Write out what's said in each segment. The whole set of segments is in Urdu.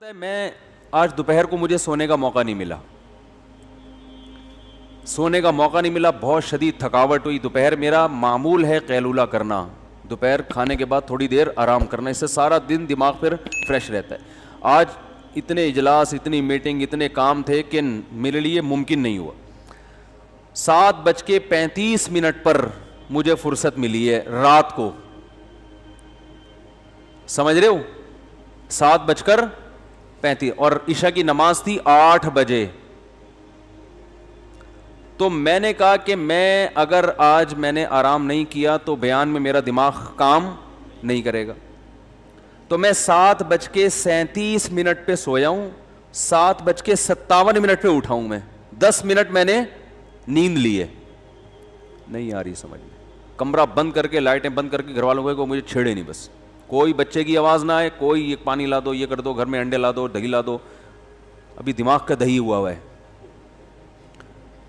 ہے میں آج دوپہر کو مجھے سونے کا موقع نہیں ملا، بہت شدید تھکاوٹ ہوئی. دوپہر میرا معمول ہے قیلولہ کرنا، دوپہر کھانے کے بعد تھوڑی دیر آرام کرنا، اس سے سارا دن دماغ پھر فریش رہتا ہے. آج اتنے اجلاس، اتنی میٹنگ، اتنے کام تھے کہ میرے لیے ممکن نہیں ہوا. 7:35 پر مجھے فرصت ملی ہے رات کو، سمجھ رہے ہو؟ 7:35 اور عشاء کی نماز تھی 8 بجے. تو میں نے کہا کہ اگر آج میں نے آرام نہیں کیا تو بیان میں میرا دماغ کام نہیں کرے گا. تو میں 7:37 پہ سویا ہوں، 7:57 پہ اٹھا ہوں. میں 10 منٹ میں نے نیند لی ہے. نہیں آ رہی سمجھ میں. کمرہ بند کر کے، لائٹیں بند کر کے گھر والوں کو مجھے چھیڑے نہیں، بس کوئی بچے کی آواز نہ آئے، کوئی یہ پانی لا دو، یہ کر دو، گھر میں انڈے لا دو، دہی لا دو. ابھی دماغ کا دہی ہوا ہے.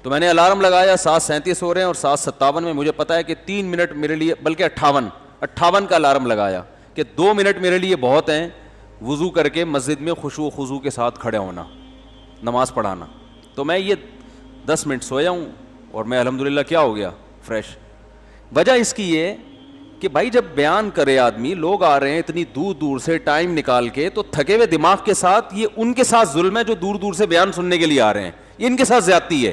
تو میں نے الارم لگایا، 7:37 ہو رہے ہیں اور 7:57 میں مجھے پتا ہے کہ 3 منٹ میرے لیے، بلکہ 58 کا الارم لگایا کہ 2 منٹ میرے لیے بہت ہیں وضو کر کے مسجد میں خشوع و خضوع کے ساتھ کھڑے ہونا، نماز پڑھانا. تو میں یہ 10 منٹ سویا ہوں اور میں الحمدللہ کیا ہو گیا، فریش. وجہ اس کی یہ کہ بھائی جب بیان کرے آدمی، لوگ آ رہے ہیں اتنی دور دور سے ٹائم نکال کے، تو تھکے ہوئے دماغ کے ساتھ یہ ان کے ساتھ ظلم ہے جو دور دور سے بیان سننے کے لیے آ رہے ہیں، یہ ان کے ساتھ زیادتی ہے.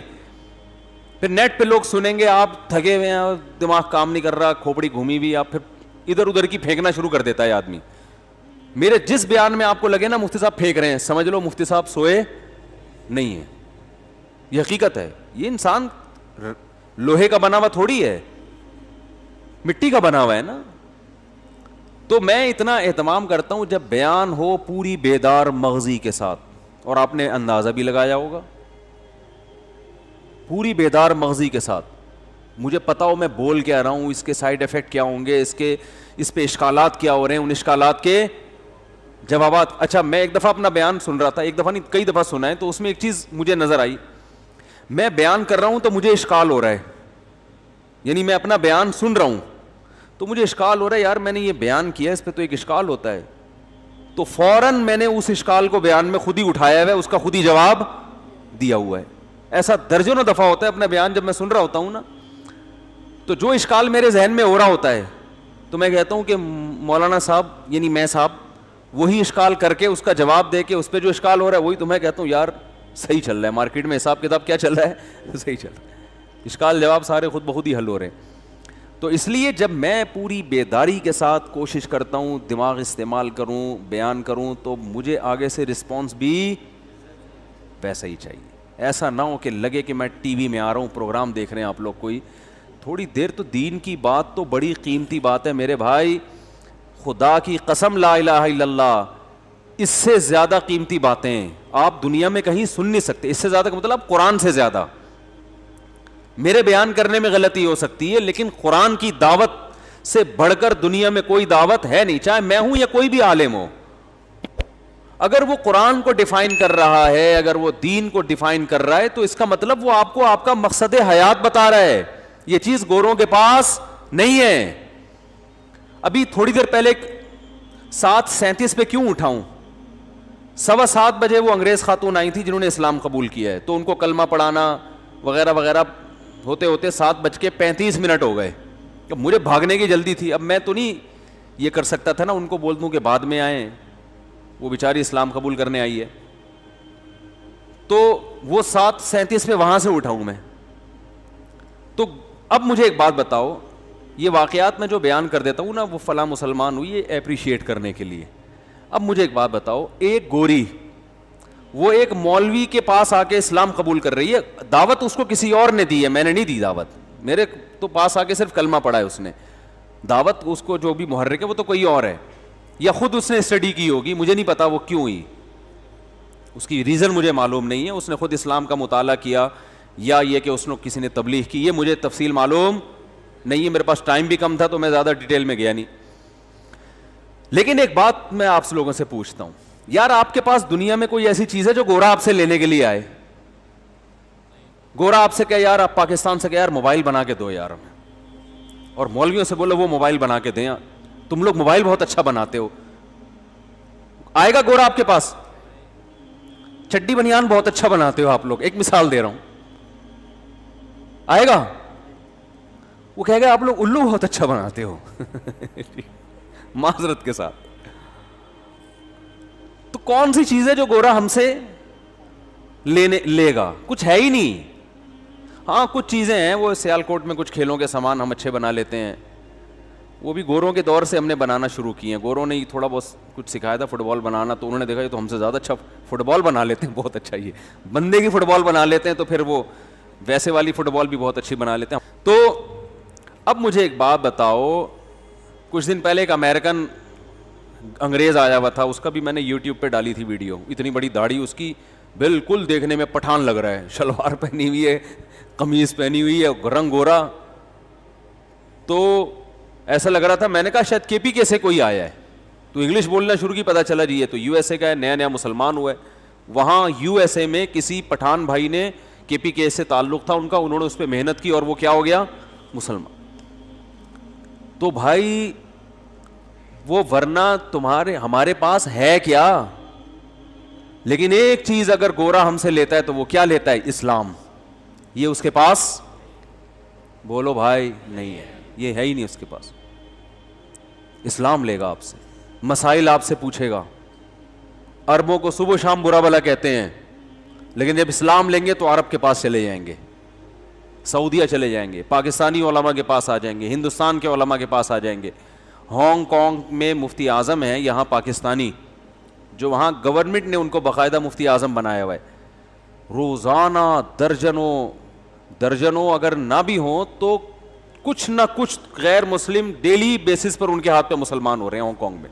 پھر نیٹ پہ لوگ سنیں گے، آپ تھکے ہوئے ہیں، دماغ کام نہیں کر رہا، کھوپڑی گھومی ہوئی، آپ پھر ادھر ادھر کی پھینکنا شروع کر دیتا ہے آدمی. میرے جس بیان میں آپ کو لگے نا مفتی صاحب پھینک رہے ہیں، سمجھ لو مفتی صاحب سوئے نہیں ہیں. یہ حقیقت ہے. یہ انسان لوہے کا بنا ہوا تھوڑی ہے، مٹی کا بنا ہوا ہے نا. تو میں اتنا اہتمام کرتا ہوں جب بیان ہو پوری بیدار مغزی کے ساتھ، اور آپ نے اندازہ بھی لگایا ہوگا، پوری بیدار مغزی کے ساتھ مجھے پتا ہو میں بول کیا رہا ہوں، اس کے سائیڈ ایفیکٹ کیا ہوں گے، اس پہ اشکالات کیا ہو رہے ہیں، ان اشکالات کے جوابات. اچھا میں ایک دفعہ اپنا بیان سن رہا تھا، ایک دفعہ نہیں کئی دفعہ سنا ہے، تو اس میں ایک چیز مجھے نظر آئی. میں بیان کر رہا ہوں تو مجھے اشکال ہو رہا ہے، یعنی میں اپنا بیان سن رہا ہوں تو مجھے اشکال ہو رہا ہے، یار میں نے یہ بیان کیا، اس پہ تو ایک اشکال ہوتا ہے. تو فوراً میں نے اس اشکال کو بیان میں خود ہی اٹھایا ہے، اس کا خود ہی جواب دیا ہوا ہے. ایسا درجنوں دفعہ ہوتا ہے اپنا بیان جب میں سن رہا ہوتا ہوں نا، تو جو اشکال میرے ذہن میں ہو رہا ہوتا ہے تو میں کہتا ہوں کہ مولانا صاحب یعنی میں صاحب وہی اشکال کر کے اس کا جواب دے کے، اس پہ جو اشکال ہو رہا ہے وہی تو میں کہتا ہوں یار صحیح چل رہا ہے، مارکیٹ میں حساب کتاب کیا چل رہا ہے، صحیح چل رہا ہے، اشکال جواب سارے خود بخود ہی حل ہو رہے ہیں. تو اس لیے جب میں پوری بیداری کے ساتھ کوشش کرتا ہوں دماغ استعمال کروں، بیان کروں، تو مجھے آگے سے رسپانس بھی ویسا ہی چاہیے. ایسا نہ ہو کہ لگے کہ میں ٹی وی میں آ رہا ہوں، پروگرام دیکھ رہے ہیں آپ لوگ کوئی. تھوڑی دیر تو دین کی بات تو بڑی قیمتی بات ہے میرے بھائی، خدا کی قسم لا الہ الا اللہ، اس سے زیادہ قیمتی باتیں آپ دنیا میں کہیں سن نہیں سکتے. اس سے زیادہ کا مطلب قرآن سے زیادہ. میرے بیان کرنے میں غلطی ہو سکتی ہے، لیکن قرآن کی دعوت سے بڑھ کر دنیا میں کوئی دعوت ہے نہیں، چاہے میں ہوں یا کوئی بھی عالم ہو. اگر وہ قرآن کو ڈیفائن کر رہا ہے، اگر وہ دین کو ڈیفائن کر رہا ہے، تو اس کا مطلب وہ آپ کو آپ کا مقصد حیات بتا رہا ہے. یہ چیز گوروں کے پاس نہیں ہے. ابھی تھوڑی دیر پہلے 7:37 پہ کیوں اٹھا ہوں؟ 7:15 بجے وہ انگریز خاتون آئی تھی جنہوں نے اسلام قبول کیا ہے، تو ان کو کلمہ پڑھانا وغیرہ وغیرہ ہوتے ہوتے 7:35 ہو گئے. اب مجھے بھاگنے کی جلدی تھی، اب میں تو نہیں یہ کر سکتا تھا نا ان کو بول دوں کہ بعد میں آئیں، وہ بیچاری اسلام قبول کرنے آئی ہے. تو وہ 7:37 پہ وہاں سے اٹھا ہوں میں. تو اب مجھے ایک بات بتاؤ، یہ واقعات میں جو بیان کر دیتا ہوں نا، وہ فلاں مسلمان ہوئی ہے اپریشیٹ کرنے کے لیے. اب مجھے ایک بات بتاؤ، ایک گوری وہ ایک مولوی کے پاس آ کے اسلام قبول کر رہی ہے، دعوت اس کو کسی اور نے دی ہے، میں نے نہیں دی دعوت، میرے تو پاس آ کے صرف کلمہ پڑھا ہے اس نے. دعوت اس کو جو بھی محرک ہے وہ تو کوئی اور ہے، یا خود اس نے اسٹڈی کی ہوگی، مجھے نہیں پتا وہ کیوں ہوئی، اس کی ریزن مجھے معلوم نہیں ہے. اس نے خود اسلام کا مطالعہ کیا یا یہ کہ اس نے کسی نے تبلیغ کی، یہ مجھے تفصیل معلوم نہیں ہے، میرے پاس ٹائم بھی کم تھا تو میں زیادہ ڈیٹیل میں گیا نہیں. لیکن ایک بات میں آپ سے لوگوں سے پوچھتا ہوں، یار آپ کے پاس دنیا میں کوئی ایسی چیز ہے جو گورا آپ سے لینے کے لیے آئے؟ گورا آپ سے کہے یار، آپ پاکستان سے کہے یار موبائل بنا کے دو یار ہمیں، اور مولویوں سے بولو وہ موبائل بنا کے دیں، تم لوگ موبائل بہت اچھا بناتے ہو. آئے گا گورا آپ کے پاس؟ چڈی بنیان بہت اچھا بناتے ہو آپ لوگ, ایک مثال دے رہا ہوں, آئے گا. وہ کہے گا آپ لوگ الو بہت اچھا بناتے ہو معذرت کے ساتھ. تو کون سی چیز ہے جو گورا ہم سے لے گا؟ کچھ ہے ہی نہیں. ہاں کچھ چیزیں ہیں, وہ سیالکوٹ میں کچھ کھیلوں کے سامان ہم اچھے بنا لیتے ہیں, وہ بھی گوروں کے دور سے ہم نے بنانا شروع کیے ہیں. گوروں نے ہی تھوڑا بہت کچھ سکھایا تھا فٹ بال بنانا, تو انہوں نے دیکھا یہ تو ہم سے زیادہ اچھا فٹ بال بنا لیتے ہیں, بہت اچھا, یہ بندے کی فٹ بال بنا لیتے ہیں, تو پھر وہ ویسے والی فٹ بال بھی بہت اچھی بنا لیتے ہیں. تو اب مجھے ایک بات بتاؤ, کچھ دن پہلے ایک امریکن انگریز آیا ہوا تھا, اس کا بھی میں نے یوٹیوب پہ ڈالی تھی ویڈیو. اتنی بڑی داڑھی اس کی, بالکل دیکھنے میں پٹھان لگ رہا ہے, شلوار پہنی ہوئی ہے, قمیض پہنی ہوئی ہے, رنگ گورا, تو ایسا لگ رہا تھا. میں نے کہا شاید کے پی کے سے کوئی آیا ہے, تو انگلش بولنا شروع کی, پتا چلا جی یہ تو یو ایس اے کا ہے, نیا نیا مسلمان ہوا ہے. وہاں یو ایس اے میں کسی پٹھان بھائی نے, کے پی کے سے تعلق تھا ان کا, انہوں نے اس پہ محنت کی اور وہ کیا ہو گیا, مسلمان. تو بھائی وہ ورنہ ہمارے پاس ہے کیا؟ لیکن ایک چیز اگر گورا ہم سے لیتا ہے تو وہ کیا لیتا ہے؟ اسلام. یہ اس کے پاس, بولو بھائی, نہیں ہے, یہ ہے ہی نہیں اس کے پاس. اسلام لے گا آپ سے, مسائل آپ سے پوچھے گا. عربوں کو صبح شام برا بلا کہتے ہیں, لیکن جب اسلام لیں گے تو عرب کے پاس چلے جائیں گے, سعودیہ چلے جائیں گے, پاکستانی علماء کے پاس آ جائیں گے, ہندوستان کے علماء کے پاس آ جائیں گے. ہانگ کانگ میں مفتی اعظم ہیں یہاں پاکستانی, جو وہاں گورنمنٹ نے ان کو باقاعدہ مفتی اعظم بنایا ہوا ہے. روزانہ درجنوں اگر نہ بھی ہوں تو کچھ نہ کچھ غیر مسلم ڈیلی بیسس پر ان کے ہاتھ پہ مسلمان ہو رہے ہیں ہانگ کانگ میں,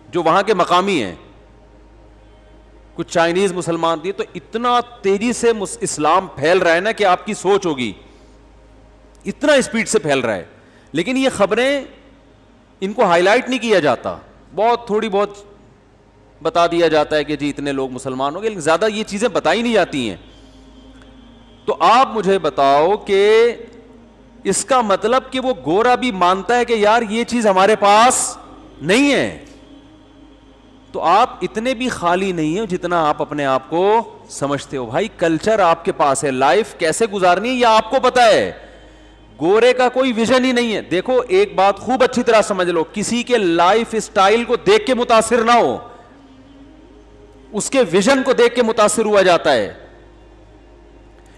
جو وہاں کے مقامی ہیں. کچھ چائنیز مسلمان تھے. تو اتنا تیزی سے اسلام پھیل رہا ہے نا کہ آپ کی سوچ ہوگی, اتنا اسپیڈ سے پھیل رہا ہے. لیکن یہ خبریں ان کو ہائی لائٹ نہیں کیا جاتا, بہت تھوڑی بہت بتا دیا جاتا ہے کہ جی اتنے لوگ مسلمان ہو گئے, لیکن زیادہ یہ چیزیں بتائی نہیں جاتی ہیں. تو آپ مجھے بتاؤ کہ اس کا مطلب کہ وہ گورا بھی مانتا ہے کہ یار یہ چیز ہمارے پاس نہیں ہے. تو آپ اتنے بھی خالی نہیں ہیں جتنا آپ اپنے آپ کو سمجھتے ہو. بھائی کلچر آپ کے پاس ہے, لائف کیسے گزارنی ہے یہ آپ کو پتا ہے. گورے کا کوئی ویژن ہی نہیں ہے. دیکھو ایک بات خوب اچھی طرح سمجھ لو, کسی کے لائف اسٹائل کو دیکھ کے متاثر نہ ہو, اس کے ویژن کو دیکھ کے متاثر ہوا جاتا ہے.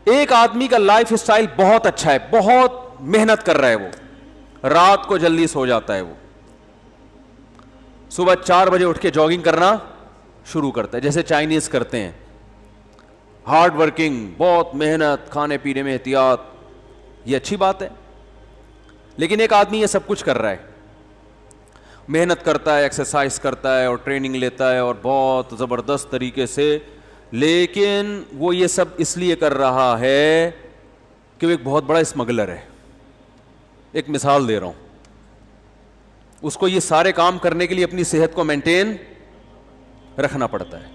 ایک آدمی کا لائف اسٹائل بہت اچھا ہے, بہت محنت کر رہا ہے, وہ رات کو جلدی سو جاتا ہے, وہ صبح 4 بجے اٹھ کے جاگنگ کرنا شروع کرتا ہے جیسے چائنیز کرتے ہیں, ہارڈ ورکنگ, بہت محنت, کھانے پینے میں احتیاط. یہ اچھی بات ہے. لیکن ایک آدمی یہ سب کچھ کر رہا ہے, محنت کرتا ہے, ایکسرسائز کرتا ہے اور ٹریننگ لیتا ہے اور بہت زبردست طریقے سے, لیکن وہ یہ سب اس لیے کر رہا ہے کہ وہ ایک بہت بڑا اسمگلر ہے. ایک مثال دے رہا ہوں, اس کو یہ سارے کام کرنے کے لیے اپنی صحت کو مینٹین رکھنا پڑتا ہے.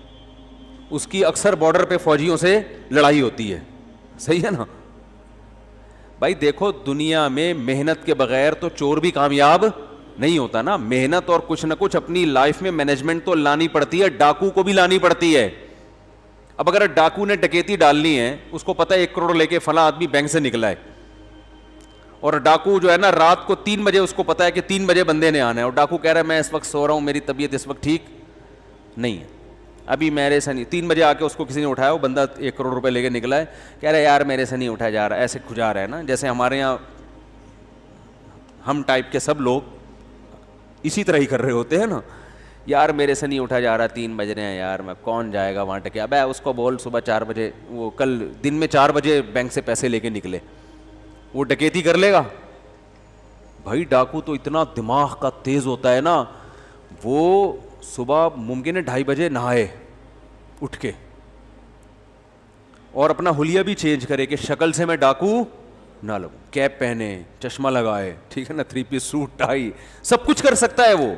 اس کی اکثر بارڈر پہ فوجیوں سے لڑائی ہوتی ہے, صحیح ہے نا بھائی. دیکھو دنیا میں محنت کے بغیر تو چور بھی کامیاب نہیں ہوتا نا. محنت اور کچھ نہ کچھ اپنی لائف میں مینجمنٹ تو لانی پڑتی ہے, ڈاکو کو بھی لانی پڑتی ہے. اب اگر ڈاکو نے ڈکیتی ڈالنی ہے, اس کو پتا ہے 1 کروڑ لے کے فلاں آدمی بینک سے نکلا ہے, اور ڈاکو جو ہے نا رات کو 3 بجے اس کو پتا ہے کہ 3 بجے بندے نے آنا ہے, اور ڈاکو کہہ رہا ہے میں اس وقت سو رہا ہوں, میری طبیعت اس وقت ٹھیک نہیں ہے, ابھی میرے سے نہیں. 3 بجے آ کے اس کو کسی نے اٹھایا, وہ بندہ 1 کروڑ روپے لے کے نکلا ہے, کہہ رہا ہے یار میرے سے نہیں اٹھایا جا رہا. ایسے کھجا رہا ہے نا, جیسے ہمارے یہاں ہم ٹائپ کے سب لوگ اسی طرح ہی کر رہے ہوتے ہیں نا, یار میرے سے نہیں اٹھا جا رہا, 3 بج رہے ہیں یار, میں کون جائے گا وہاں ٹکے. ابے اس کو بول صبح 4 بجے, وہ کل دن میں 4 بجے بینک سے پیسے لے کے نکلے, وہ ڈکیتی کر لے گا. بھائی ڈاکو تو اتنا دماغ کا تیز ہوتا ہے نا, وہ صبح ممکن ہے 2:30 بجے نہائے اٹھ کے, اور اپنا حلیہ بھی چینج کرے کہ شکل سے میں ڈاکو نہ لگوں, کیپ پہنے, چشمہ لگائے, ٹھیک ہے نا, 3 پیس سوٹ, ٹائی, سب کچھ کر سکتا ہے وہ,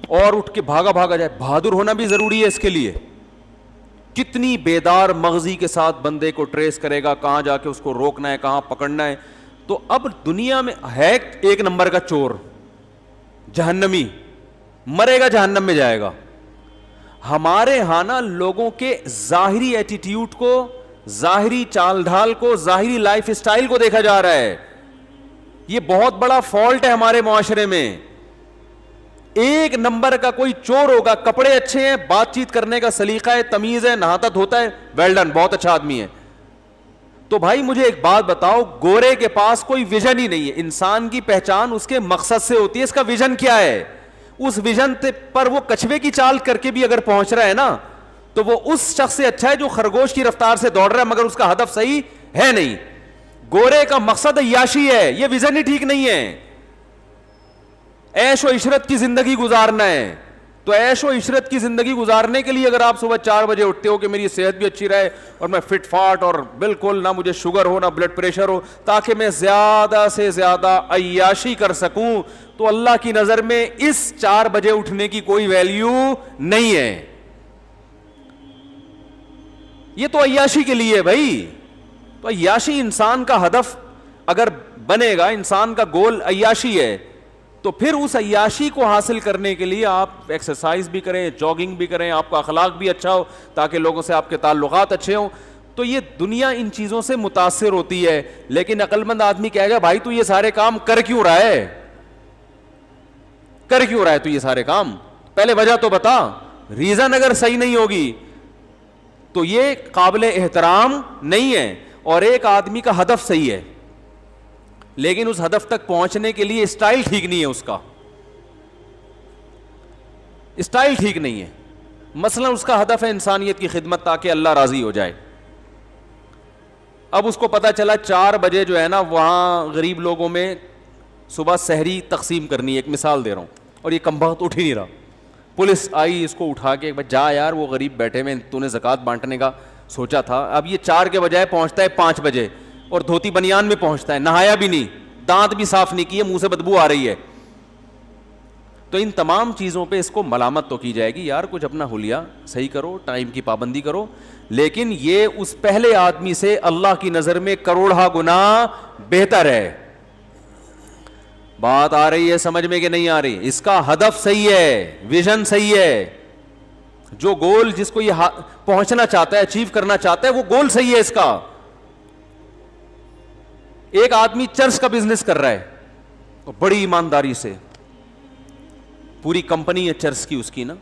اور اٹھ کے بھاگا جائے. بہادر ہونا بھی ضروری ہے اس کے لیے. کتنی بیدار مغزی کے ساتھ بندے کو ٹریس کرے گا, کہاں جا کے اس کو روکنا ہے, کہاں پکڑنا ہے. تو اب دنیا میں ہے 1 نمبر کا چور, جہنمی, مرے گا جہنم میں جائے گا. ہمارے ہاں نا لوگوں کے ظاہری ایٹیٹیوڈ کو, ظاہری چال ڈھال کو, ظاہری لائف اسٹائل کو دیکھا جا رہا ہے. یہ بہت بڑا فالٹ ہے ہمارے معاشرے میں. ایک نمبر کا کوئی چور ہوگا, کپڑے اچھے ہیں, بات چیت کرنے کا سلیقہ ہے, تمیز ہے, نہاتا دھوتا ہے, ویل ڈن, بہت اچھا آدمی ہے. تو بھائی مجھے ایک بات بتاؤ, گورے کے پاس کوئی ویژن ہی نہیں ہے. انسان کی پہچان اس کے مقصد سے ہوتی ہے, اس کا ویژن کیا ہے. اس ویژن پر وہ کچھوے کی چال کر کے بھی اگر پہنچ رہا ہے نا, تو وہ اس شخص سے اچھا ہے جو خرگوش کی رفتار سے دوڑ رہا ہے مگر اس کا ہدف صحیح ہے نہیں. گورے کا مقصد عیاشی ہے, یہ ویژن ہی ٹھیک نہیں ہے. عیش و عشرت کی زندگی گزارنا ہے, تو عیش و عشرت کی زندگی گزارنے کے لیے اگر آپ صبح 4 بجے اٹھتے ہو کہ میری صحت بھی اچھی رہے اور میں فٹ فاٹ اور بالکل نہ مجھے شوگر ہو نہ بلڈ پریشر ہو, تاکہ میں زیادہ سے زیادہ عیاشی کر سکوں, تو اللہ کی نظر میں اس 4 بجے اٹھنے کی کوئی ویلیو نہیں ہے. یہ تو عیاشی کے لیے بھائی. تو عیاشی انسان کا ہدف اگر بنے گا, انسان کا گول عیاشی ہے, تو پھر اس عیاشی کو حاصل کرنے کے لیے آپ ایکسرسائز بھی کریں, جاگنگ بھی کریں, آپ کا اخلاق بھی اچھا ہو تاکہ لوگوں سے آپ کے تعلقات اچھے ہوں. تو یہ دنیا ان چیزوں سے متاثر ہوتی ہے. لیکن عقل مند آدمی کہے گا بھائی تو یہ سارے کام کر کیوں رہا ہے, کر کیوں رہا ہے تو یہ سارے کام, پہلے وجہ تو بتا. ریزن اگر صحیح نہیں ہوگی تو یہ قابل احترام نہیں ہے. اور ایک آدمی کا ہدف صحیح ہے لیکن اس ہدف تک پہنچنے کے لیے اسٹائل ٹھیک نہیں ہے, اس کا اسٹائل ٹھیک نہیں ہے. مثلا اس کا ہدف ہے انسانیت کی خدمت تاکہ اللہ راضی ہو جائے. اب اس کو پتا چلا 4 بجے جو ہے نا وہاں غریب لوگوں میں صبح سحری تقسیم کرنی ہے, ایک مثال دے رہا ہوں, اور یہ کمبخت اٹھ ہی نہیں رہا. پولیس آئی, اس کو اٹھا کے جا یار وہ غریب بیٹھے میں, تو نے زکوٰۃ بانٹنے کا سوچا تھا. اب یہ 4 کے بجائے پہنچتا ہے 5 بجے اور دھوتی بنیان میں پہنچتا ہے, نہایا بھی نہیں, دانت بھی صاف نہیں کیے, منہ سے بدبو آ رہی ہے. تو ان تمام چیزوں پہ اس کو ملامت تو کی جائے گی, یار کچھ اپنا حلیہ صحیح کرو, ٹائم کی پابندی کرو. لیکن یہ اس پہلے آدمی سے اللہ کی نظر میں کروڑہ گنا بہتر ہے. بات آ رہی ہے سمجھ میں کہ نہیں آ رہی؟ اس کا ہدف صحیح ہے, ویژن صحیح ہے, جو گول جس کو یہ پہنچنا چاہتا ہے, اچیو کرنا چاہتا ہے, وہ گول صحیح ہے اس کا. ایک آدمی چرس کا بزنس کر رہا ہے بڑی ایمانداری سے, پوری کمپنی ہے چرس کی اس کی نا.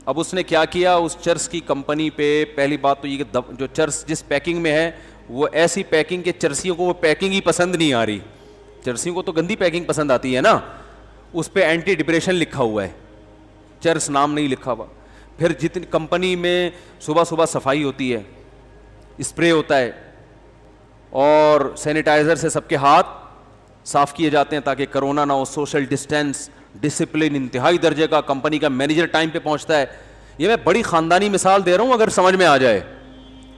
اب اس نے کیا کیا, اس چرس کی کمپنی پہ پہلی بات تو یہ کہ جو چرس جس پیکنگ میں ہے وہ ایسی پیکنگ کے چرسیوں کو وہ پیکنگ ہی پسند نہیں آ رہی. چرسیوں کو تو گندی پیکنگ پسند آتی ہے نا. اس پہ اینٹی ڈپریشن لکھا ہوا ہے, چرس نام نہیں لکھا ہوا. پھر جتنی کمپنی میں صبح صبح صفائی ہوتی ہے, اسپرے ہوتا ہے اور سینیٹائزر سے سب کے ہاتھ صاف کیے جاتے ہیں تاکہ کرونا نہ ہو, سوشل ڈسٹینس, ڈسپلن انتہائی درجے کا. کمپنی کا مینیجر ٹائم پہ پہنچتا ہے. یہ میں بڑی خاندانی مثال دے رہا ہوں اگر سمجھ میں آ جائے.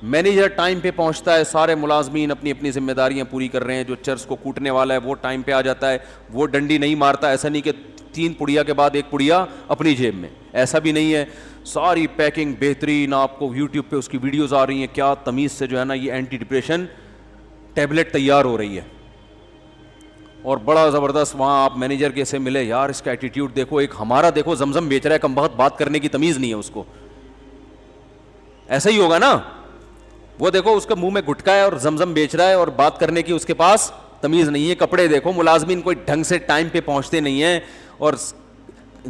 مینیجر ٹائم پہ پہنچتا ہے, سارے ملازمین اپنی اپنی ذمہ داریاں پوری کر رہے ہیں. جو چرس کو کوٹنے والا ہے وہ ٹائم پہ آ جاتا ہے, وہ ڈنڈی نہیں مارتا, ایسا نہیں کہ 3 پڑیا کے بعد 1 پڑیا اپنی جیب میں, ایسا بھی نہیں ہے. ساری پیکنگ بہترین, آپ کو یوٹیوب پہ اس کی ویڈیوز آ رہی ہیں, کیا تمیز سے جو ہے نا یہ اینٹی ڈپریشن ٹیبلٹ تیار ہو رہی ہے. اور بڑا زبردست وہاں آپ مینیجر کے سے ملے, یار اس کا ایٹیٹیوڈ دیکھو, ایک ہمارا دیکھو زمزم بیچ رہا ہے, کم بخت بات کرنے کی تمیز نہیں ہے اس کو. ایسا ہی ہوگا نا, وہ دیکھو اس کے منہ میں گٹکا ہے اور زمزم بیچ رہا ہے اور بات کرنے کی اس کے پاس تمیز نہیں ہے. کپڑے دیکھو, ملازمین کوئی ڈھنگ سے ٹائم پہ پہنچتے نہیں ہیں, اور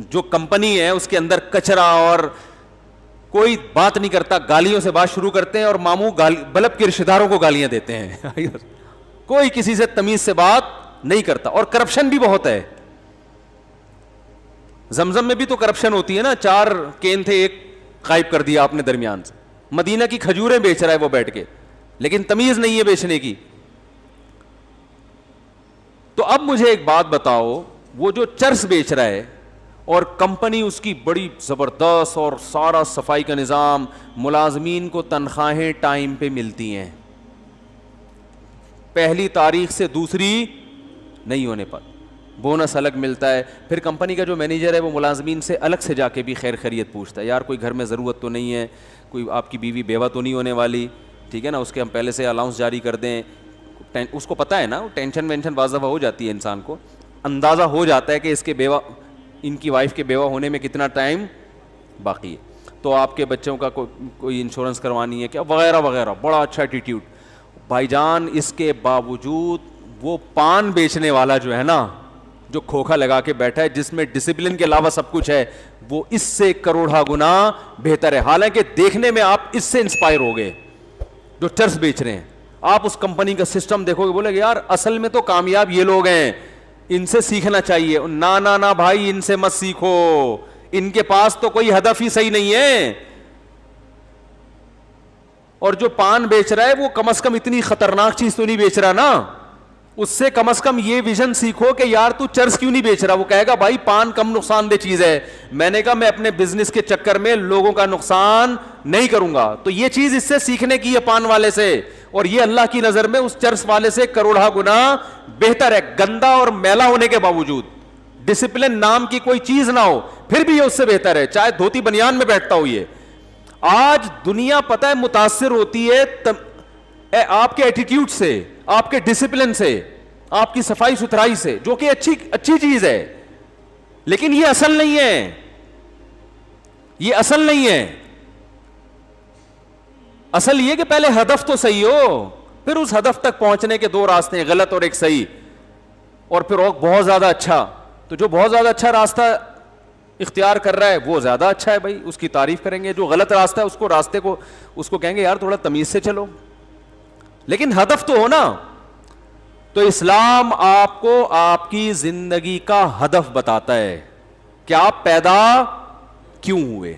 جو کمپنی ہے اس کے اندر کچرا, اور کوئی بات نہیں کرتا, گالیوں سے بات شروع کرتے ہیں اور ماموں بلب کے رشتہ داروں کو گالیاں دیتے ہیں. کوئی کسی سے تمیز سے بات نہیں کرتا. اور کرپشن بھی بہت ہے. زمزم میں بھی تو کرپشن ہوتی ہے نا, 4 کین تھے, 1 غائب کر دیا آپ نے درمیان سے. مدینہ کی کھجوریں بیچ رہا ہے وہ بیٹھ کے, لیکن تمیز نہیں ہے بیچنے کی. تو اب مجھے ایک بات بتاؤ, وہ جو چرس بیچ رہا ہے اور کمپنی اس کی بڑی زبردست اور سارا صفائی کا نظام, ملازمین کو تنخواہیں ٹائم پہ ملتی ہیں, پہلی تاریخ سے دوسری نہیں ہونے پر, بونس الگ ملتا ہے. پھر کمپنی کا جو مینیجر ہے وہ ملازمین سے الگ سے جا کے بھی خیر خیریت پوچھتا ہے, یار کوئی گھر میں ضرورت تو نہیں ہے, کوئی آپ کی بیوی بیوہ تو نہیں ہونے والی, ٹھیک ہے نا, اس کے ہم پہلے سے الاؤنس جاری کر دیں. اس کو پتہ ہے نا, ٹینشن وینشن واضح ہو جاتی ہے, انسان کو اندازہ ہو جاتا ہے کہ اس کے بیوہ, ان کی وائف کے بیوہ ہونے میں کتنا ٹائم باقی ہے. تو آپ کے بچوں کا کوئی انشورنس کروانی ہے کیا وغیرہ وغیرہ, بڑا اچھا ایٹیٹیوڈ. بھائی جان اس کے باوجود وہ پان بیچنے والا جو ہے نا, جو کھوکھا لگا کے بیٹھا ہے جس میں ڈسپلن کے علاوہ سب کچھ ہے, وہ اس سے کروڑا گنا بہتر ہے. حالانکہ دیکھنے میں آپ اس سے انسپائر ہو گئے جو چرس بیچ رہے ہیں. آپ اس کمپنی کا سسٹم دیکھو گے, بولے گے یار اصل میں تو کامیاب یہ لوگ ہیں, ان سے سیکھنا چاہیے. نہ بھائی ان سے مت سیکھو, ان کے پاس تو کوئی ہدف ہی صحیح نہیں ہے. اور جو پان بیچ رہا ہے وہ کم از کم اتنی خطرناک چیز تو نہیں بیچ رہا نا, اس سے کم از کم یہ ویژن سیکھو کہ یار تو چرس کیوں نہیں بیچ رہا. وہ کہے گا بھائی پان کم نقصان دہ چیز ہے, میں نے کہا میں اپنے بزنس کے چکر میں لوگوں کا نقصان نہیں کروں گا. تو یہ چیز اس سے سیکھنے کی ہے پان والے سے, اور یہ اللہ کی نظر میں اس چرس والے سے کروڑا گنا بہتر ہے. گندا اور میلا ہونے کے باوجود, ڈسپلن نام کی کوئی چیز نہ ہو, پھر بھی یہ اس سے بہتر ہے, چاہے دھوتی بنیان میں بیٹھتا ہو. یہ آج دنیا پتہ ہے متاثر ہوتی ہے آپ کے ایٹیٹیوڈ سے, آپ کے ڈسپلن سے, آپ کی صفائی ستھرائی سے, جو کہ اچھی چیز ہے, لیکن یہ اصل نہیں ہے. یہ اصل نہیں ہے. اصل یہ کہ پہلے ہدف تو صحیح ہو, پھر اس ہدف تک پہنچنے کے دو راستے ہیں, غلط اور ایک صحیح, اور پھر بہت زیادہ اچھا. تو جو بہت زیادہ اچھا راستہ اختیار کر رہا ہے وہ زیادہ اچھا ہے بھائی, اس کی تعریف کریں گے. جو غلط راستہ ہے اس کو کہیں گے یار تھوڑا تمیز سے چلو, لیکن ہدف تو ہو نا. تو اسلام آپ کو آپ کی زندگی کا ہدف بتاتا ہے کہ آپ پیدا کیوں ہوئے,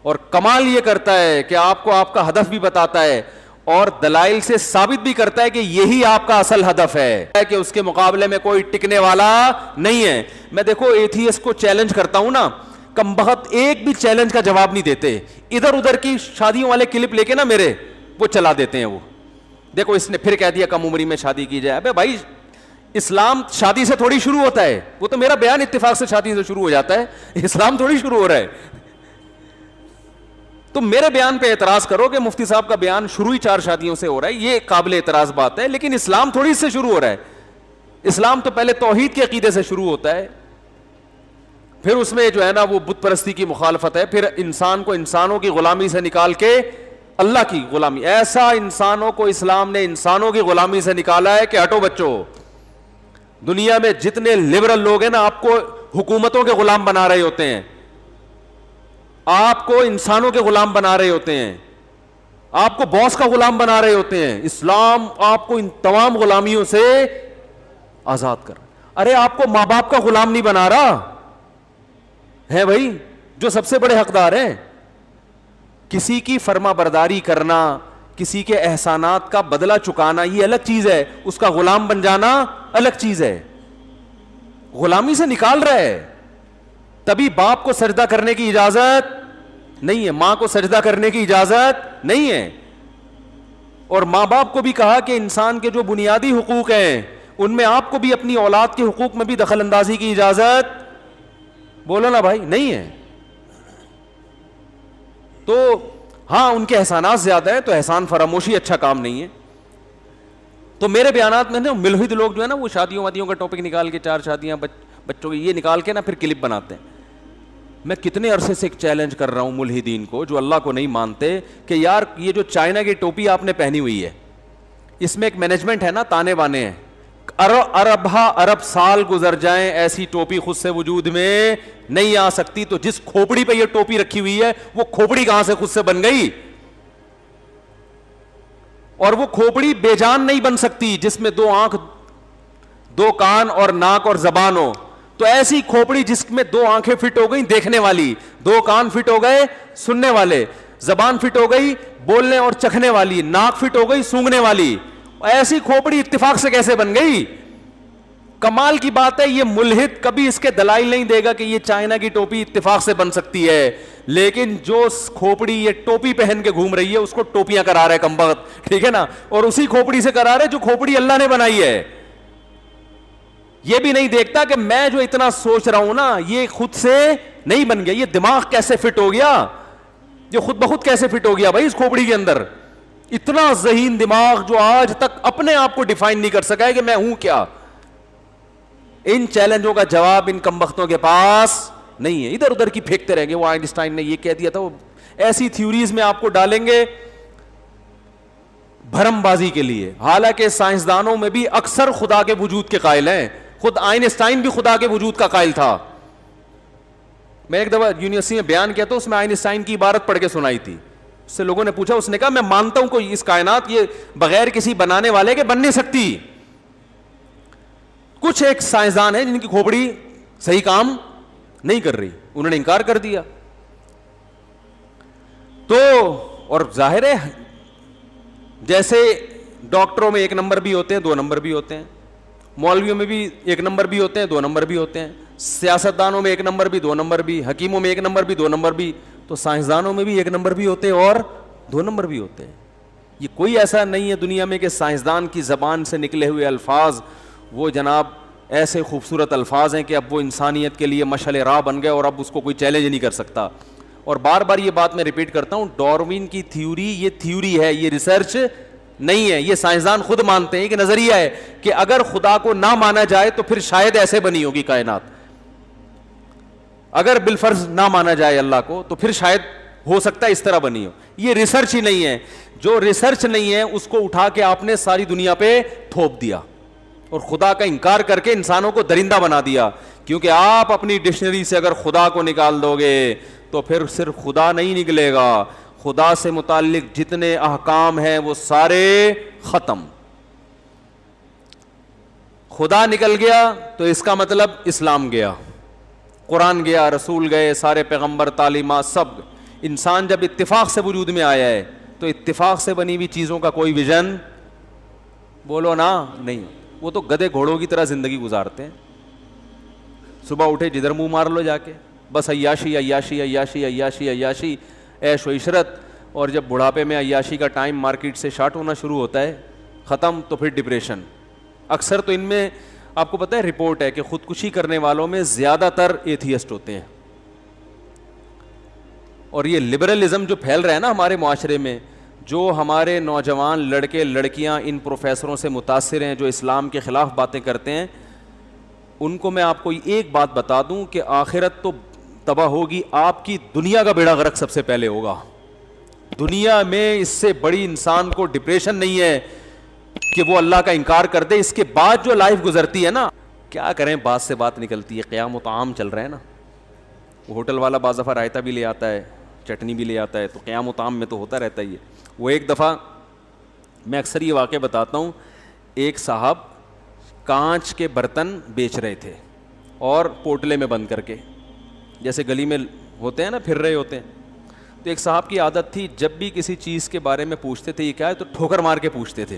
اور کمال یہ کرتا ہے کہ آپ کو آپ کا ہدف بھی بتاتا ہے اور دلائل سے ثابت بھی کرتا ہے کہ یہی آپ کا اصل ہدف ہے, کہ اس کے مقابلے میں کوئی ٹکنے والا نہیں ہے. میں دیکھو ایتھیسٹ کو چیلنج کرتا ہوں نا, کم بخت ایک بھی چیلنج کا جواب نہیں دیتے. ادھر ادھر کی شادیوں والے کلپ لے کے نا میرے وہ چلا دیتے ہیں. وہ دیکھو اس نے پھر کہہ دیا کم عمری میں شادی کی جائے. ابے بھائی اسلام شادی سے تھوڑی شروع ہوتا ہے, وہ تو میرا بیان اتفاق سے شادی سے شروع ہو جاتا ہے, اسلام تھوڑی شروع ہو رہا ہے. تم میرے بیان پہ اعتراض کرو کہ مفتی صاحب کا بیان شروع ہی 4 شادیوں سے ہو رہا ہے, یہ قابل اعتراض بات ہے, لیکن اسلام تھوڑی اس سے شروع ہو رہا ہے. اسلام تو پہلے توحید کے عقیدے سے شروع ہوتا ہے, پھر اس میں جو ہے نا وہ بت پرستی کی مخالفت ہے, پھر انسان کو انسانوں کی غلامی سے نکال کے اللہ کی غلامی. ایسا انسانوں کو اسلام نے انسانوں کی غلامی سے نکالا ہے کہ ہٹو بچوں, دنیا میں جتنے لبرل لوگ ہیں نا آپ کو حکومتوں کے غلام بنا رہے ہوتے ہیں, آپ کو انسانوں کے غلام بنا رہے ہوتے ہیں, آپ کو باس کا غلام بنا رہے ہوتے ہیں. اسلام آپ کو ان تمام غلامیوں سے آزاد کر. ارے آپ کو ماں باپ کا غلام نہیں بنا رہا ہے بھائی, جو سب سے بڑے حقدار ہیں. کسی کی فرما برداری کرنا, کسی کے احسانات کا بدلہ چکانا یہ الگ چیز ہے, اس کا غلام بن جانا الگ چیز ہے. غلامی سے نکال رہا ہے. تبھی باپ کو سجدہ کرنے کی اجازت نہیں ہے, ماں کو سجدہ کرنے کی اجازت نہیں ہے. اور ماں باپ کو بھی کہا کہ انسان کے جو بنیادی حقوق ہیں ان میں آپ کو بھی اپنی اولاد کے حقوق میں بھی دخل اندازی کی اجازت, بولو نا بھائی, نہیں ہے. تو ہاں ان کے احسانات زیادہ ہیں, تو احسان فراموشی اچھا کام نہیں ہے. تو میرے بیانات میں نا ملحد لوگ جو ہے نا وہ شادیوں وادیوں کا ٹاپک نکال کے 4 شادیاں بچوں کی یہ نکال کے نا پھر کلپ بناتے ہیں. میں کتنے عرصے سے ایک چیلنج کر رہا ہوں ملحدین کو جو اللہ کو نہیں مانتے کہ یار یہ جو چائنا کی ٹوپی آپ نے پہنی ہوئی ہے اس میں ایک مینجمنٹ ہے نا, تانے بانے ہیں, ارب سال گزر جائیں ایسی ٹوپی خود سے وجود میں نہیں آ سکتی. تو جس کھوپڑی پہ یہ ٹوپی رکھی ہوئی ہے وہ کھوپڑی کہاں سے خود سے بن گئی, اور وہ کھوپڑی بے جان نہیں بن سکتی جس میں 2 آنکھ 2 کان اور ناک اور زبان ہو. تو ایسی کھوپڑی جس میں 2 آنکھیں فٹ ہو گئی دیکھنے والی, 2 کان فٹ ہو گئے سننے والے, زبان فٹ ہو گئی بولنے اور چکھنے والی, ناک فٹ ہو گئی سونگنے والی, ایسی کھوپڑی اتفاق سے کیسے بن گئی؟ کمال کی بات ہے. یہ ملحد کبھی اس کے دلائل نہیں دے گا کہ یہ چائنا کی ٹوپی اتفاق سے بن سکتی ہے, لیکن جو کھوپڑی یہ ٹوپی پہن کے گھوم رہی ہے اس کو ٹوپیاں کرا رہا ہے کمبخت, ٹھیک ہے نا, اور اسی کھوپڑی سے کرا رہا ہے جو کھوپڑی اللہ نے بنائی ہے. یہ بھی نہیں دیکھتا کہ میں جو اتنا سوچ رہا ہوں نا یہ خود سے نہیں بن گیا, یہ دماغ کیسے فٹ ہو گیا, یہ خود بخود کیسے فٹ ہو گیا بھائی اس کھوپڑی کے اندر. اتنا ذہین دماغ جو آج تک اپنے آپ کو ڈیفائن نہیں کر سکا ہے کہ میں ہوں کیا. ان چیلنجوں کا جواب ان کمبختوں کے پاس نہیں ہے, ادھر ادھر کی پھینکتے رہیں گے, وہ آئنسٹائن نے یہ کہہ دیا تھا, وہ ایسی تھیوریز میں آپ کو ڈالیں گے بھرم بازی کے لیے. حالانکہ سائنسدانوں میں بھی اکثر خدا کے وجود کے قائل ہیں, خود آئنسٹائن بھی خدا کے وجود کا قائل تھا. میں ایک دفعہ یونیورسٹی میں بیان کیا تو اس میں آئنسٹائن کی عبارت پڑھ کے سنائی تھی. اس سے لوگوں نے پوچھا, اس نے کہا میں مانتا ہوں کوئی اس کائنات یہ بغیر کسی بنانے والے کے بن نہیں سکتی. کچھ ایک سائنسدان ہیں جن کی کھوپڑی صحیح کام نہیں کر رہی, انہوں نے انکار کر دیا. تو اور ظاہر ہے جیسے ڈاکٹروں میں 1 نمبر بھی ہوتے ہیں 2 نمبر بھی ہوتے ہیں, مولویوں میں بھی 1 نمبر بھی ہوتے ہیں 2 نمبر بھی ہوتے ہیں, سیاستدانوں میں 1 نمبر بھی 2 نمبر بھی, حکیموں میں 1 نمبر بھی 2 نمبر بھی, تو سائنسدانوں میں بھی 1 نمبر بھی ہوتے ہیں اور 2 نمبر بھی ہوتے ہیں. یہ کوئی ایسا نہیں ہے دنیا میں کہ سائنسدان کی زبان سے نکلے ہوئے الفاظ وہ جناب ایسے خوبصورت الفاظ ہیں کہ اب وہ انسانیت کے لیے مشعل راہ بن گئے اور اب اس کو کوئی چیلنج نہیں کر سکتا. اور بار بار یہ بات میں ریپیٹ کرتا ہوں, ڈاروین کی تھیوری یہ تھیوری ہے, یہ ریسرچ نہیں ہے. یہ سائنسدان خود مانتے ہیں کہ نظریہ ہے کہ اگر خدا کو نہ مانا جائے تو پھر شاید ایسے بنی ہوگی کائنات, اگر بالفرض نہ مانا جائے اللہ کو تو پھر شاید ہو سکتا ہے اس طرح بنی ہو. یہ ریسرچ ہی نہیں ہے. جو ریسرچ نہیں ہے اس کو اٹھا کے آپ نے ساری دنیا پہ تھوپ دیا اور خدا کا انکار کر کے انسانوں کو درندہ بنا دیا. کیونکہ آپ اپنی ڈکشنری سے اگر خدا کو نکال دو گے تو پھر صرف خدا نہیں نکلے گا, خدا سے متعلق جتنے احکام ہیں وہ سارے ختم. خدا نکل گیا تو اس کا مطلب اسلام گیا, قرآن گیا, رسول گئے, سارے پیغمبر, تعلیمات سب. انسان جب اتفاق سے وجود میں آیا ہے تو اتفاق سے بنی ہوئی چیزوں کا کوئی ویژن بولو نا نہیں. وہ تو گدھے گھوڑوں کی طرح زندگی گزارتے ہیں, صبح اٹھے جدھر منہ مار لو جا کے, بس عیاشی عیاشی عیاشی عیاشی عیاشی, عیش و عشرت. اور جب بڑھاپے میں عیاشی کا ٹائم مارکیٹ سے شارٹ ہونا شروع ہوتا ہے, ختم, تو پھر ڈپریشن. اکثر تو ان میں آپ کو پتہ ہے رپورٹ ہے کہ خودکشی کرنے والوں میں زیادہ تر ایتھیسٹ ہوتے ہیں. اور یہ لبرلزم جو پھیل رہا ہے نا ہمارے معاشرے میں, جو ہمارے نوجوان لڑکے لڑکیاں ان پروفیسروں سے متاثر ہیں جو اسلام کے خلاف باتیں کرتے ہیں, ان کو میں آپ کو ایک بات بتا دوں کہ آخرت تو تباہ ہوگی, آپ کی دنیا کا بیڑا غرق سب سے پہلے ہوگا. دنیا میں اس سے بڑی انسان کو ڈپریشن نہیں ہے کہ وہ اللہ کا انکار کر دے. اس کے بعد جو لائف گزرتی ہے نا, کیا کریں, بات سے بات نکلتی ہے. قیام و طعام چل رہا ہے نا, وہ ہوٹل والا بعض دفعہ رائتا بھی لے آتا ہے, چٹنی بھی لے آتا ہے, تو قیام و طعام میں تو ہوتا رہتا ہی ہے. وہ ایک دفعہ میں اکثر یہ واقعہ بتاتا ہوں, ایک صاحب کانچ کے برتن بیچ رہے تھے اور پوٹلے میں بند کر کے, جیسے گلی میں ہوتے ہیں نا پھر رہے ہوتے ہیں. تو ایک صاحب کی عادت تھی جب بھی کسی چیز کے بارے میں پوچھتے تھے یہ کیا ہے تو ٹھوکر مار کے پوچھتے تھے.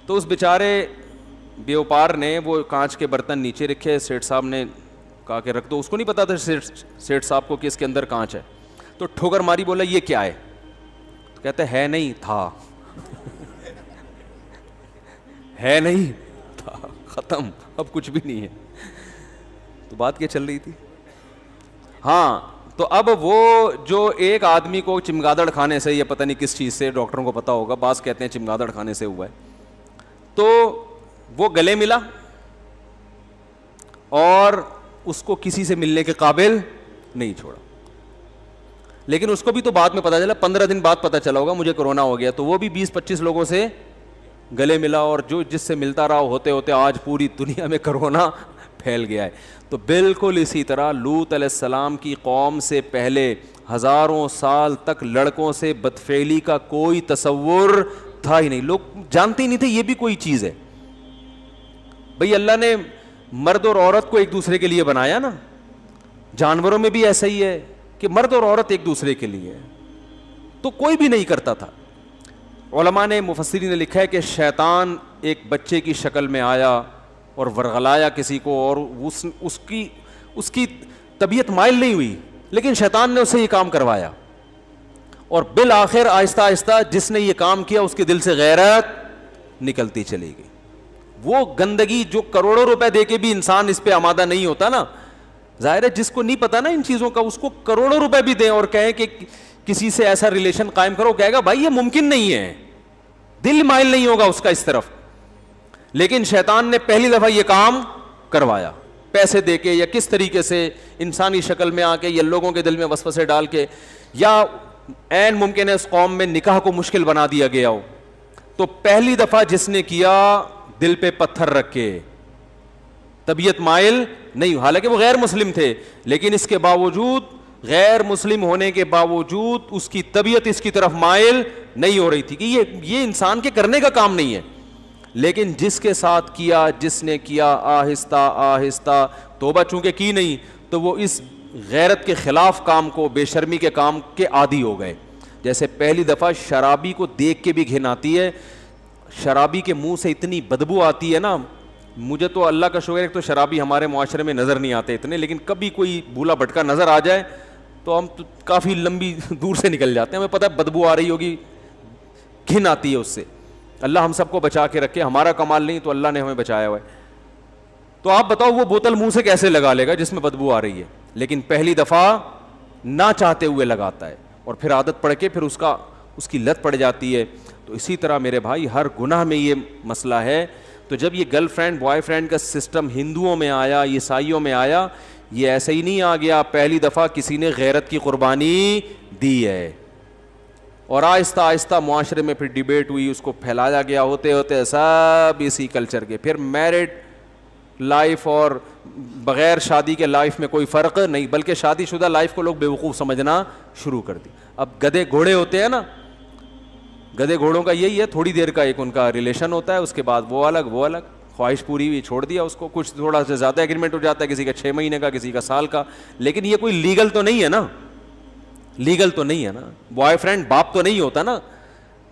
تو اس بیچارے بیوپار نے وہ کانچ کے برتن نیچے رکھے, سیٹھ صاحب نے کہا کہ رکھ دو. اس کو نہیں پتا تھا سیٹھ صاحب کو کہ اس کے اندر کانچ ہے. تو ٹھوکر ماری, بولا یہ کیا ہے, تو کہتے ہے نہیں تھا ہے نہیں تھا, ختم, اب کچھ بھی نہیں ہے. تو بات کیا چل رہی تھی؟ ہاں, تو اب وہ جو ایک آدمی کو چمگادڑ کھانے سے, یہ پتہ نہیں کس چیز سے, ڈاکٹروں کو پتا ہوگا, بعض کہتے ہیں چمگادڑ کھانے سے ہوا ہے, تو وہ گلے ملا اور اس کو کسی سے ملنے کے قابل نہیں چھوڑا. لیکن اس کو بھی تو بعد میں پتا چلا, 15 دن بعد پتا چلا ہوگا مجھے کورونا ہو گیا, تو وہ بھی 20-25 لوگوں سے گلے ملا, اور جو جس سے ملتا رہا ہوتے ہوتے آج پوری دنیا میں کورونا پھیل گیا ہے. تو بالکل اسی طرح لوط علیہ السلام کی قوم سے پہلے ہزاروں سال تک لڑکوں سے بدفعلی کا کوئی تصور تھا ہی نہیں. لوگ جانتے ہی نہیں تھے یہ بھی کوئی چیز ہے. بھئی اللہ نے مرد اور عورت کو ایک دوسرے کے لیے بنایا نا, جانوروں میں بھی ایسا ہی ہے کہ مرد اور عورت ایک دوسرے کے لیے, تو کوئی بھی نہیں کرتا تھا. علماء نے, مفسرین نے لکھا ہے کہ شیطان ایک بچے کی شکل میں آیا اور ورغلایا کسی کو, اور اس کی طبیعت مائل نہیں ہوئی, لیکن شیطان نے اسے یہ کام کروایا, اور بالآخر آہستہ آہستہ جس نے یہ کام کیا اس کے دل سے غیرت نکلتی چلی گئی. وہ گندگی جو کروڑوں روپے دے کے بھی انسان اس پہ آمادہ نہیں ہوتا نا, ظاہر ہے جس کو نہیں پتا نا ان چیزوں کا, اس کو کروڑوں روپے بھی دیں اور کہیں کہ کسی سے ایسا ریلیشن قائم کرو, کہے گا بھائی یہ ممکن نہیں ہے, دل مائل نہیں ہوگا اس کا اس طرف. لیکن شیطان نے پہلی دفعہ یہ کام کروایا, پیسے دے کے یا کس طریقے سے انسانی شکل میں آ کے یا لوگوں کے دل میں وسوسے ڈال کے, یا عین ممکن ہے اس قوم میں نکاح کو مشکل بنا دیا گیا ہو, تو پہلی دفعہ جس نے کیا دل پہ پتھر رکھ کے, طبیعت مائل نہیں, حالانکہ وہ غیر مسلم تھے لیکن اس کے باوجود, غیر مسلم ہونے کے باوجود اس کی طبیعت اس کی طرف مائل نہیں ہو رہی تھی کہ یہ انسان کے کرنے کا کام نہیں ہے. لیکن جس کے ساتھ کیا, جس نے کیا, آہستہ آہستہ توبہ چونکہ کی نہیں تو وہ اس غیرت کے خلاف کام کو, بے شرمی کے کام کے عادی ہو گئے. جیسے پہلی دفعہ شرابی کو دیکھ کے بھی گھن آتی ہے, شرابی کے منہ سے اتنی بدبو آتی ہے نا. مجھے تو اللہ کا شکر ہے تو شرابی ہمارے معاشرے میں نظر نہیں آتے اتنے, لیکن کبھی کوئی بھولا بھٹکا نظر آ جائے تو ہم تو کافی لمبی دور سے نکل جاتے ہیں, ہمیں پتہ ہے بدبو آ رہی ہوگی, گھن آتی ہے اس سے. اللہ ہم سب کو بچا کے رکھے, ہمارا کمال نہیں تو اللہ نے ہمیں بچایا ہوا ہے. تو آپ بتاؤ وہ بوتل منہ سے کیسے لگا لے گا جس میں بدبو آ رہی ہے, لیکن پہلی دفعہ نہ چاہتے ہوئے لگاتا ہے اور پھر عادت پڑ کے پھر اس کی لت پڑ جاتی ہے. تو اسی طرح میرے بھائی ہر گناہ میں یہ مسئلہ ہے. تو جب یہ گرل فرینڈ بوائے فرینڈ کا سسٹم ہندوؤں میں آیا, عیسائیوں میں آیا, یہ ایسے ہی نہیں آ گیا پہلی دفعہ کسی نے غیرت کی قربانی دی ہے اور آہستہ آہستہ معاشرے میں پھر ڈیبیٹ ہوئی, اس کو پھیلایا گیا, ہوتے ہوتے سب اسی کلچر کے. پھر میرڈ لائف اور بغیر شادی کے لائف میں کوئی فرق نہیں, بلکہ شادی شدہ لائف کو لوگ بیوقوف سمجھنا شروع کر دی. اب گدھے گھوڑے ہوتے ہیں نا, گدھے گھوڑوں کا یہی ہے, تھوڑی دیر کا ایک ان کا ریلیشن ہوتا ہے, اس کے بعد وہ الگ, خواہش پوری ہوئی چھوڑ دیا اس کو. کچھ تھوڑا سا زیادہ ایگریمنٹ ہو جاتا ہے, کسی کا 6 مہینے کا, کسی کا سال کا, لیکن یہ کوئی لیگل تو نہیں ہے نا, لیگل تو نہیں ہے نا. بوائے فرینڈ باپ تو نہیں ہوتا نا,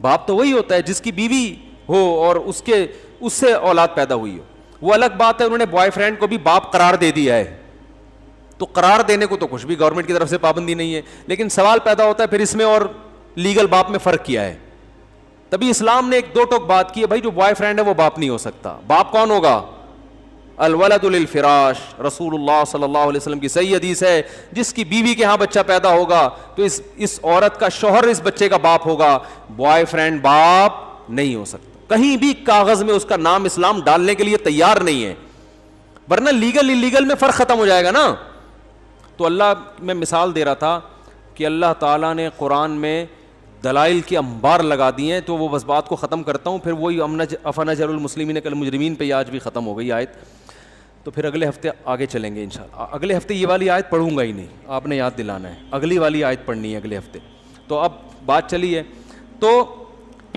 باپ تو وہی ہوتا ہے جس کی بیوی ہو اور اس سے اولاد پیدا ہوئی ہو. وہ الگ بات ہے, انہوں نے بوائے فرینڈ کو بھی باپ قرار دے دیا ہے, تو قرار دینے کو تو کچھ بھی گورنمنٹ کی طرف سے پابندی نہیں ہے. لیکن سوال پیدا ہوتا ہے پھر اس میں اور لیگل باپ میں فرق کیا ہے. تبھی اسلام نے ایک دو ٹوک بات کی ہے, بھائی جو بوائے فرینڈ ہے وہ باپ نہیں ہو سکتا. باپ کون ہوگا؟ الولد للفراش. رسول اللہ صلی اللہ علیہ وسلم کی صحیح حدیث ہے, جس کی بیوی کے ہاں بچہ پیدا ہوگا تو اس عورت کا شوہر اس بچے کا باپ ہوگا. بوائے فرینڈ باپ نہیں ہو سکتا. کہیں بھی کاغذ میں اس کا نام اسلام ڈالنے کے لیے تیار نہیں ہے, ورنہ لیگل انلیگل میں فرق ختم ہو جائے گا نا. تو اللہ, میں مثال دے رہا تھا کہ اللہ تعالیٰ نے قرآن میں دلائل کے انبار لگا دیے ہیں, تو وہ بس بات کو ختم کرتا ہوں. پھر وہی افنجعل المسلمین کالمجرمین پہ آج بھی ختم ہو گئی آیت, تو پھر اگلے ہفتے آگے چلیں گے انشاءاللہ. اگلے ہفتے یہ والی آیت پڑھوں گا ہی نہیں, آپ نے یاد دلانا ہے, اگلی والی آیت پڑھنی ہے اگلے ہفتے. تو اب بات چلی ہے, تو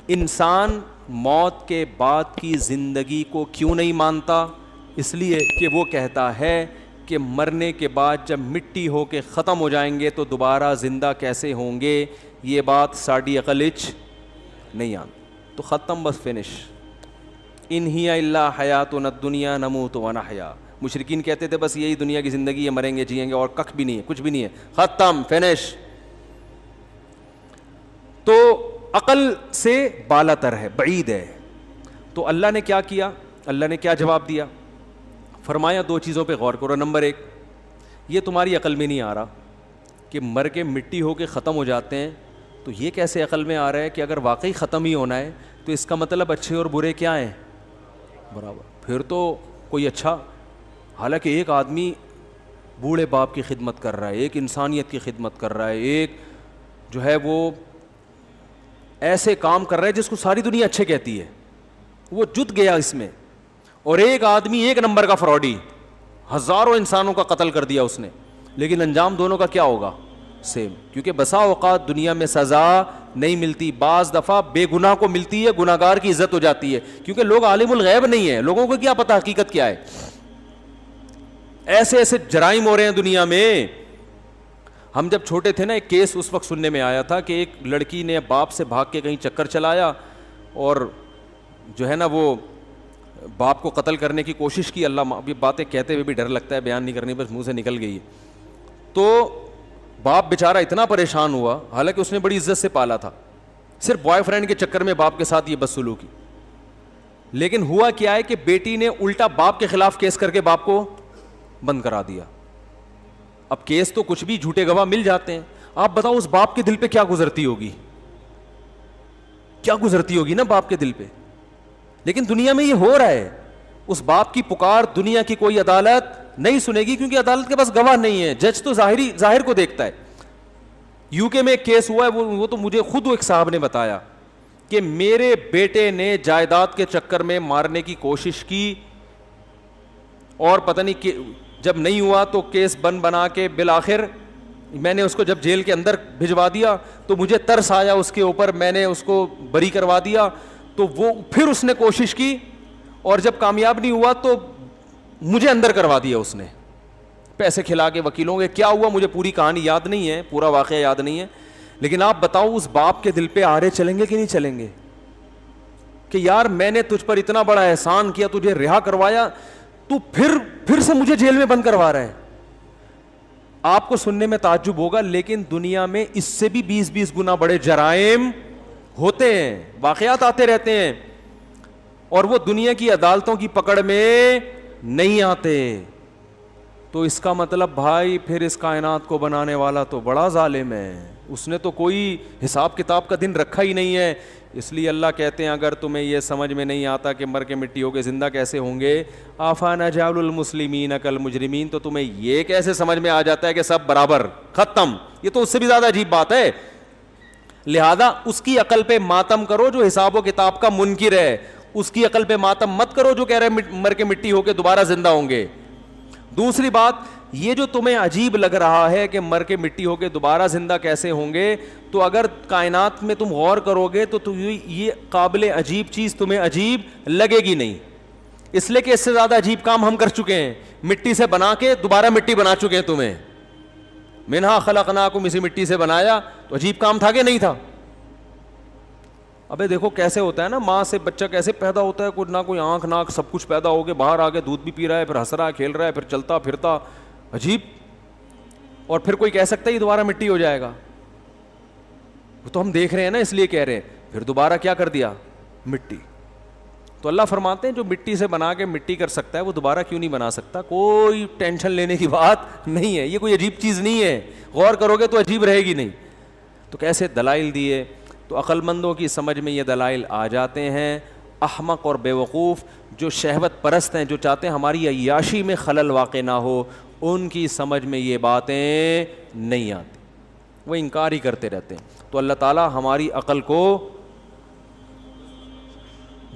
انسان موت کے بعد کی زندگی کو کیوں نہیں مانتا؟ اس لیے کہ وہ کہتا ہے کہ مرنے کے بعد جب مٹی ہو کے ختم ہو جائیں گے تو دوبارہ زندہ کیسے ہوں گے. یہ بات ساڑی عقل اچ نہیں آتی. تو ختم, بس فنش. ان ہی الا حیاتنا الدنیا نموت ونحیا. مشرکین کہتے تھے بس یہی دنیا کی زندگی ہے, مریں گے جئیں گے, اور کخ بھی نہیں ہے, کچھ بھی نہیں ہے, ختم, فنش. تو عقل سے بالا تر ہے, بعید ہے. تو اللہ نے کیا کیا, اللہ نے کیا جواب دیا؟ فرمایا دو چیزوں پہ غور کرو. نمبر 1, یہ تمہاری عقل میں نہیں آ رہا کہ مر کے مٹی ہو کے ختم ہو جاتے ہیں, تو یہ کیسے عقل میں آ رہا ہے کہ اگر واقعی ختم ہی ہونا ہے تو اس کا مطلب اچھے اور برے کیا ہیں؟ برابر. پھر تو کوئی اچھا, حالانکہ ایک آدمی بوڑھے باپ کی خدمت کر رہا ہے, ایک انسانیت کی خدمت کر رہا ہے, ایک جو ہے وہ ایسے کام کر رہا ہے جس کو ساری دنیا اچھے کہتی ہے, وہ جت گیا اس میں. اور ایک آدمی ایک نمبر کا فراڈی, ہزاروں انسانوں کا قتل کر دیا اس نے, لیکن انجام دونوں کا کیا ہوگا؟ سیم. کیونکہ بسا اوقات دنیا میں سزا نہیں ملتی, بعض دفعہ بے گناہ کو ملتی ہے, گناہ گار کی عزت ہو جاتی ہے, کیونکہ لوگ عالم الغیب نہیں ہیں, لوگوں کو کیا پتہ حقیقت کیا ہے. ایسے ایسے جرائم ہو رہے ہیں دنیا میں. ہم جب چھوٹے تھے نا, ایک کیس اس وقت سننے میں آیا تھا کہ ایک لڑکی نے باپ سے بھاگ کے کہیں چکر چلایا اور جو ہے نا وہ باپ کو قتل کرنے کی کوشش کی. اللہ, ابھی باتیں کہتے ہوئے بھی ڈر لگتا ہے, بیان نہیں کرنی, بس منہ سے نکل گئی. تو باپ بیچارہ اتنا پریشان ہوا, حالانکہ اس نے بڑی عزت سے پالا تھا, صرف بوائے فرینڈ کے چکر میں باپ کے ساتھ یہ بدسلوکی. لیکن ہوا کیا ہے کہ بیٹی نے الٹا باپ کے خلاف کیس کر کے باپ کو بند کرا دیا. اب کیس تو کچھ بھی, جھوٹے گواہ مل جاتے ہیں. آپ بتاؤ اس باپ کے دل پہ کیا گزرتی ہوگی, کیا گزرتی ہوگی نا باپ کے دل پہ. لیکن دنیا میں یہ ہو رہا ہے, اس باپ کی پکار دنیا کی کوئی عدالت نہیں سنے گی کیونکہ عدالت کے پاس گواہ نہیں ہے. جج تو ظاہر کو دیکھتا ہے. یو کے میں ایک کیس ہوا ہے, وہ تو مجھے خود ایک صاحب نے بتایا کہ میرے بیٹے نے جائیداد کے چکر میں مارنے کی کوشش کی اور پتہ نہیں کہ جب نہیں ہوا تو کیس بنا کے بالآخر میں نے اس کو جب جیل کے اندر بھجوا دیا تو مجھے ترس آیا اس کے اوپر, میں نے اس کو بری کروا دیا. تو وہ پھر اس نے کوشش کی اور جب کامیاب نہیں ہوا تو مجھے اندر کروا دیا اس نے, پیسے کھلا کے وکیلوں کے. کیا ہوا مجھے پوری کہانی یاد نہیں ہے, پورا واقعہ یاد نہیں ہے, لیکن آپ بتاؤ اس باپ کے دل پہ آرے چلیں گے کہ نہیں چلیں گے کہ یار میں نے تجھ پر اتنا بڑا احسان کیا, تجھے رہا کروایا, تو پھر سے مجھے جیل میں بند کروا رہا ہے. آپ کو سننے میں تعجب ہوگا لیکن دنیا میں اس سے بھی 20 گنا بڑے جرائم ہوتے ہیں, واقعات آتے رہتے ہیں اور وہ دنیا کی عدالتوں کی پکڑ میں نہیں آتے. تو اس کا مطلب بھائی پھر اس کائنات کو بنانے والا تو بڑا ظالم ہے, اس نے تو کوئی حساب کتاب کا دن رکھا ہی نہیں ہے. اس لیے اللہ کہتے ہیں اگر تمہیں یہ سمجھ میں نہیں آتا کہ مر کے مٹی ہو کے زندہ کیسے ہوں گے, افنجعل المسلمین کالمجرمین, تو تمہیں یہ کیسے سمجھ میں آ جاتا ہے کہ سب برابر ختم. یہ تو اس سے بھی زیادہ عجیب بات ہے. لہذا اس کی عقل پہ ماتم کرو جو حساب و کتاب کا منکر ہے, اس کی عقل پہ ماتم مت کرو جو کہہ رہے مر کے مٹی ہو کے دوبارہ زندہ ہوں گے. دوسری بات, یہ جو تمہیں عجیب لگ رہا ہے کہ مر کے مٹی ہو کے دوبارہ زندہ کیسے ہوں گے, تو اگر کائنات میں تم غور کرو گے تو یہ قابل عجیب چیز تمہیں عجیب لگے گی نہیں, اس لیے کہ اس سے زیادہ عجیب کام ہم کر چکے ہیں. مٹی سے بنا کے دوبارہ مٹی بنا چکے ہیں تمہیں. منہا خلقناکم, اسی مٹی سے بنایا, تو عجیب کام تھا کہ نہیں تھا؟ ابے دیکھو کیسے ہوتا ہے نا, ماں سے بچہ کیسے پیدا ہوتا ہے, کوئی نہ کوئی آنکھ ناک سب کچھ پیدا ہو کے باہر آ کے دودھ بھی پی رہا ہے, پھر ہنس رہا ہے, کھیل رہا ہے, پھر چلتا پھرتا, عجیب. اور پھر کوئی کہہ سکتا ہے یہ دوبارہ مٹی ہو جائے گا؟ وہ تو ہم دیکھ رہے ہیں نا, اس لیے کہہ رہے ہیں. پھر دوبارہ کیا کر دیا, مٹی. تو اللہ فرماتے ہیں جو مٹی سے بنا کے مٹی کر سکتا ہے وہ دوبارہ کیوں نہیں بنا سکتا؟ کوئی ٹینشن لینے کی بات نہیں ہے, یہ کوئی عجیب چیز نہیں ہے, غور کرو گے تو عجیب رہے گی نہیں. تو کیسے دلائل دیے, تو عقل مندوں کی سمجھ میں یہ دلائل آ جاتے ہیں. احمق اور بیوقوف جو شہوت پرست ہیں, جو چاہتے ہیں ہماری عیاشی میں خلل واقع نہ ہو, ان کی سمجھ میں یہ باتیں نہیں آتی, وہ انکار ہی کرتے رہتے ہیں. تو اللہ تعالی ہماری عقل کو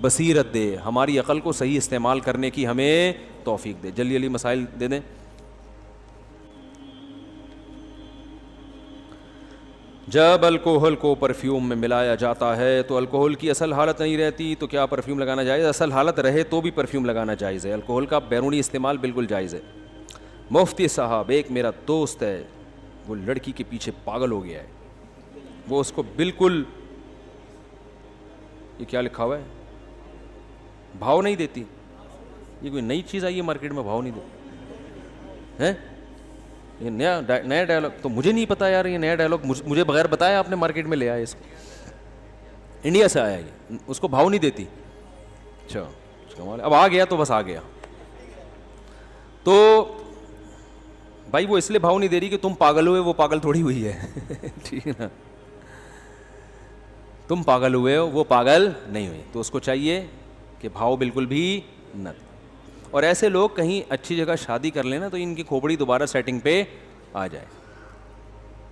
بصیرت دے, ہماری عقل کو صحیح استعمال کرنے کی ہمیں توفیق دے. جلدی جلدی مسائل دے دیں. جب الکوہل کو پرفیوم میں ملایا جاتا ہے تو الکوہل کی اصل حالت نہیں رہتی, تو کیا پرفیوم لگانا جائز؟ اصل حالت رہے تو بھی پرفیوم لگانا جائز ہے. الکوہل کا بیرونی استعمال بالکل جائز ہے. مفتی صاحب, ایک میرا دوست ہے, وہ لڑکی کے پیچھے پاگل ہو گیا ہے, وہ اس کو بالکل, یہ کیا لکھا ہوا ہے, بھاؤ نہیں دیتی. یہ کوئی نئی چیز آئی ہے مارکیٹ میں, بھاؤ نہیں دیتی ہے, یہ نیا ڈائلاگ تو مجھے نہیں پتا یار. یہ نیا ڈائلاگ مجھے بغیر بتایا آپ نے مارکیٹ میں لے آئے, اس کو انڈیا سے آیا یہ, اس کو بھاؤ نہیں دیتی. اچھا اب آ گیا تو بس آ گیا. تو بھائی وہ اس لیے بھاؤ نہیں دے رہی کہ تم پاگل ہوئے, وہ پاگل تھوڑی ہوئی ہے. ٹھیک ہے نا, تم پاگل ہوئے ہو, وہ پاگل نہیں ہوئی. تو اس کو چاہیے کہ بھاؤ بالکل بھی نہ. اور ایسے لوگ کہیں اچھی جگہ شادی کر لینا تو ان کی کھوپڑی دوبارہ سیٹنگ پہ آ جائے.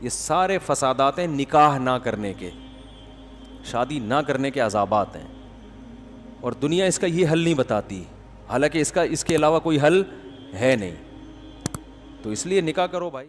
یہ سارے فسادات ہیں نکاح نہ کرنے کے, شادی نہ کرنے کے عذابات ہیں, اور دنیا اس کا یہ حل نہیں بتاتی, حالانکہ اس کے علاوہ کوئی حل ہے نہیں. تو اس لیے نکاح کرو بھائی.